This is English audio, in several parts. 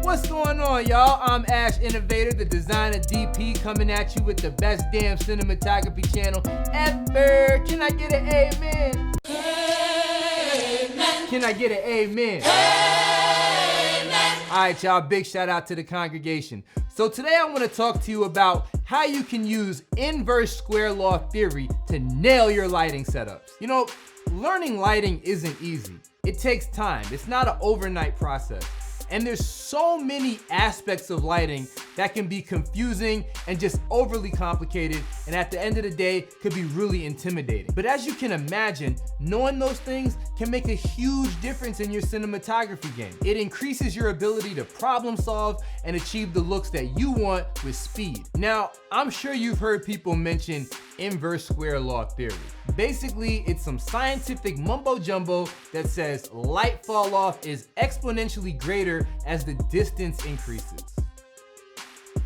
What's going on, y'all? I'm Ash Innovator, the designer DP, coming at you with the best damn cinematography channel ever. Can I get an amen? Amen. Can I get an amen? Amen. All right, y'all, big shout out to the congregation. So today I want to talk to you about how you can use inverse square law theory to nail your lighting setups. You know, learning lighting isn't easy. It takes time. It's not an overnight process. And there's so many aspects of lighting that can be confusing and just overly complicated, and at the end of the day could be really intimidating. But as you can imagine, knowing those things can make a huge difference in your cinematography game. It increases your ability to problem solve and achieve the looks that you want with speed. Now, I'm sure you've heard people mention inverse square law theory. Basically, it's some scientific mumbo jumbo that says light fall off is exponentially greater as the distance increases.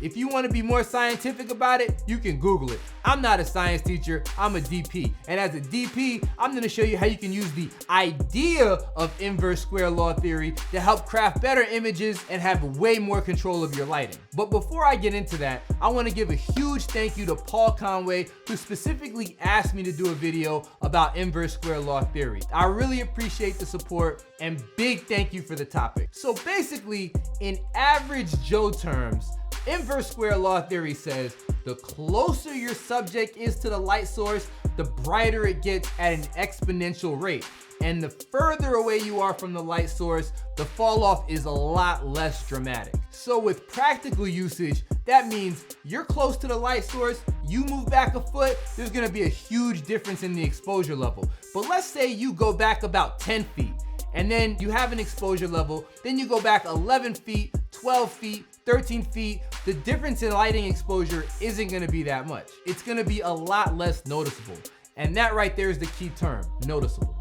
If you want to be more scientific about it, you can Google it. I'm not a science teacher, I'm a DP. And as a DP, I'm gonna show you how you can use the idea of inverse square law theory to help craft better images and have way more control of your lighting. But before I get into that, I wanna give a huge thank you to Paul Conway, who specifically asked me to do a video about inverse square law theory. I really appreciate the support and big thank you for the topic. So basically, in average Joe terms, inverse square law theory says the closer your subject is to the light source, the brighter it gets at an exponential rate. And the further away you are from the light source, the fall off is a lot less dramatic. So with practical usage, that means you're close to the light source, you move back a foot, there's gonna be a huge difference in the exposure level. But let's say you go back about 10 feet, and then you have an exposure level, then you go back 11 feet, 12 feet, 13 feet, the difference in lighting exposure isn't gonna be that much. It's gonna be a lot less noticeable. And that right there is the key term, noticeable.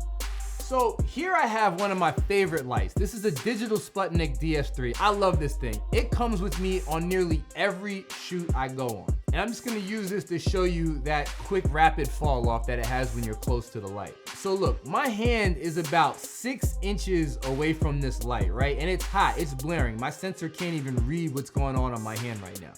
So here I have one of my favorite lights. This is a digital Sputnik DS3. I love this thing. It comes with me on nearly every shoot I go on. And I'm just gonna use this to show you that quick rapid fall off that it has when you're close to the light. So look, my hand is about 6 inches away from this light, right? And it's hot, it's blaring. My sensor can't even read what's going on my hand right now.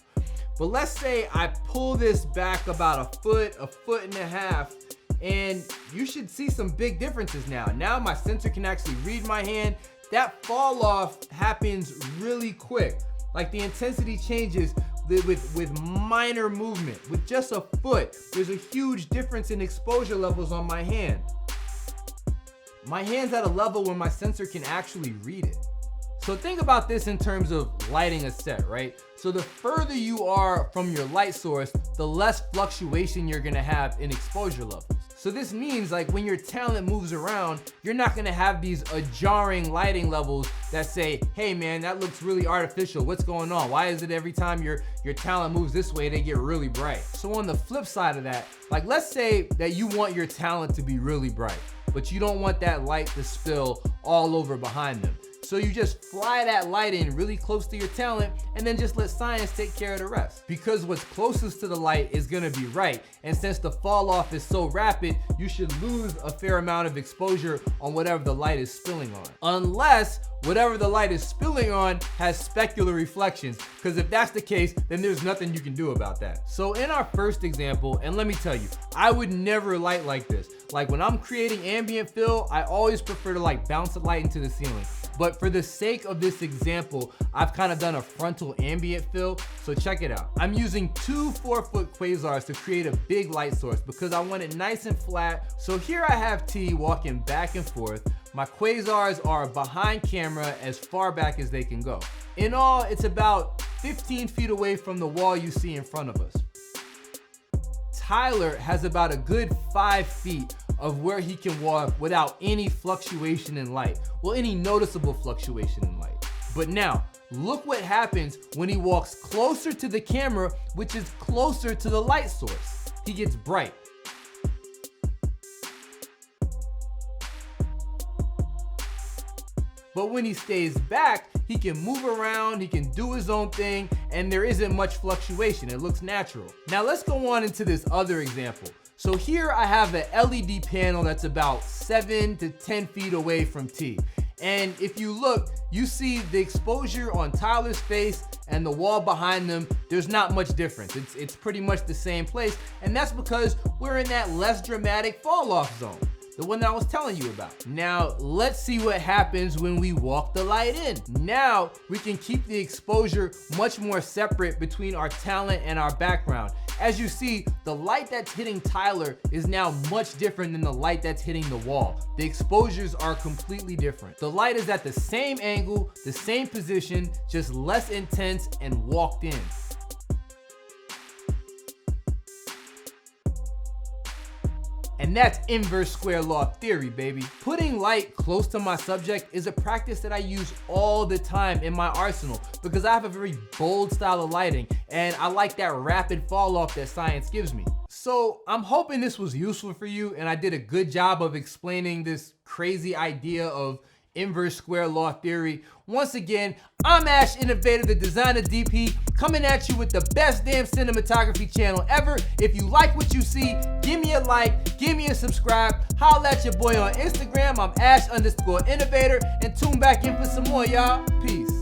But let's say I pull this back about a foot and a half, and you should see some big differences now. Now my sensor can actually read my hand. That fall off happens really quick. Like the intensity changes with minor movement. With just a foot, there's a huge difference in exposure levels on my hand. My hand's at a level where my sensor can actually read it. So think about this in terms of lighting a set, right? So the further you are from your light source, the less fluctuation you're gonna have in exposure levels. So this means like when your talent moves around, you're not gonna have these jarring lighting levels that say, hey man, that looks really artificial. What's going on? Why is it every time your talent moves this way, they get really bright? So on the flip side of that, like let's say that you want your talent to be really bright, but you don't want that light to spill all over behind them. So you just fly that light in really close to your talent and then just let science take care of the rest. Because what's closest to the light is gonna be right. And since the fall off is so rapid, you should lose a fair amount of exposure on whatever the light is spilling on. Unless whatever the light is spilling on has specular reflections. Because if that's the case, then there's nothing you can do about that. So in our first example, and let me tell you, I would never light like this. Like when I'm creating ambient fill, I always prefer to like bounce the light into the ceiling. But for the sake of this example, I've kind of done a frontal ambient fill, so check it out. I'm using 2 4-foot quasars to create a big light source because I want it nice and flat. So here I have T walking back and forth. My quasars are behind camera as far back as they can go. In all, it's about 15 feet away from the wall you see in front of us. Tyler has about a good 5 feet of where he can walk without any fluctuation in light. Well, any noticeable fluctuation in light. But now, look what happens when he walks closer to the camera, which is closer to the light source. He gets bright. But when he stays back, he can move around, he can do his own thing, and there isn't much fluctuation. It looks natural. Now let's go on into this other example. So here I have an LED panel that's about 7 to 10 feet away from T. And if you look, you see the exposure on Tyler's face and the wall behind them, there's not much difference. It's pretty much the same place, and that's because we're in that less dramatic fall off zone, the one that I was telling you about. Now, let's see what happens when we walk the light in. Now, we can keep the exposure much more separate between our talent and our background. As you see, the light that's hitting Tyler is now much different than the light that's hitting the wall. The exposures are completely different. The light is at the same angle, the same position, just less intense and walked in. And that's inverse square law theory, baby. Putting light close to my subject is a practice that I use all the time in my arsenal because I have a very bold style of lighting and I like that rapid fall off that science gives me. So I'm hoping this was useful for you and I did a good job of explaining this crazy idea of inverse square law theory. Once again, I'm Ash Innovator, the designer DP, coming at you with the best damn cinematography channel ever. If you like what you see, give me a like, give me a subscribe, holla at your boy on Instagram. I'm Ash_Innovator, and tune back in for some more, y'all. Peace.